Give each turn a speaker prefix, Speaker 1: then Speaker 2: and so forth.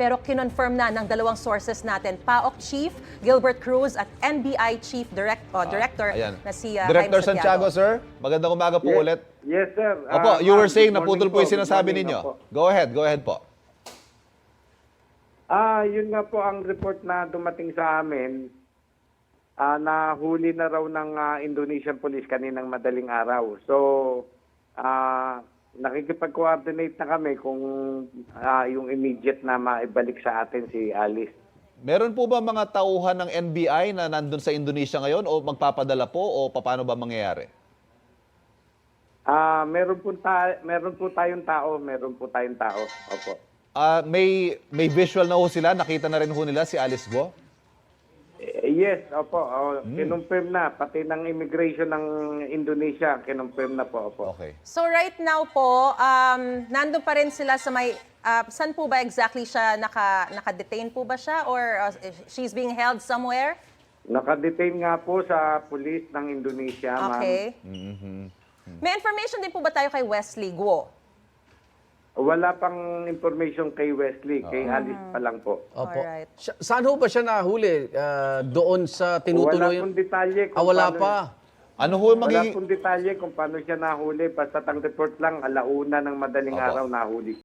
Speaker 1: Pero kinonfirm na ng dalawang sources natin, PAOK Chief Gilbert Cruz at NBI Chief Director
Speaker 2: Ayan.
Speaker 1: na si
Speaker 2: Director
Speaker 1: Jaime
Speaker 2: Santiago, sir. Magandang umaga po ulit.
Speaker 3: Yes, sir.
Speaker 2: Opo, you were
Speaker 3: ma'am,
Speaker 2: saying
Speaker 3: good
Speaker 2: naputol
Speaker 3: morning
Speaker 2: po yung
Speaker 3: Good
Speaker 2: sinasabi
Speaker 3: morning,
Speaker 2: ninyo.
Speaker 3: opo.
Speaker 2: Go ahead po.
Speaker 3: Yun nga po ang report na dumating sa amin. Nahuli na raw ng Indonesian police kaninang madaling araw. So, nakikipag-coordinate na kami kung yung immediate na maibalik sa atin si Alice.
Speaker 2: Meron po ba mga tauhan ng NBI na nandun sa Indonesia ngayon o magpapadala po o paano ba mangyayari?
Speaker 3: Meron po tayong tao. Opo.
Speaker 2: May visual na ho sila? Nakita na rin ho nila si Alice Guo?
Speaker 3: Yes, opo. Kinonfirm na. Pati ng immigration ng Indonesia, kinonfirm na po. Opo.
Speaker 2: Okay.
Speaker 1: So right now po, nandun pa rin sila sa may, saan po ba exactly siya, naka-detain po ba siya or she's being held somewhere?
Speaker 3: Nakadetain nga po sa police ng Indonesia, ma'am.
Speaker 1: Okay. May information din po ba tayo kay Wesley Guo?
Speaker 3: Wala pang information kay Wesley, kay Alice pa lang po.
Speaker 4: Opo.
Speaker 1: Alright.
Speaker 4: Saan ho ba siya nahuli? Doon sa
Speaker 3: Wala
Speaker 4: tinutuloy?
Speaker 3: pong detalye kung
Speaker 4: Wala
Speaker 3: paano-
Speaker 4: pa.
Speaker 2: Ano ho
Speaker 3: Wala
Speaker 2: magiging...
Speaker 3: pong detalye kung paano siya nahuli. Basta ang report lang, alauna ng madaling
Speaker 2: Opo.
Speaker 3: araw nahuli.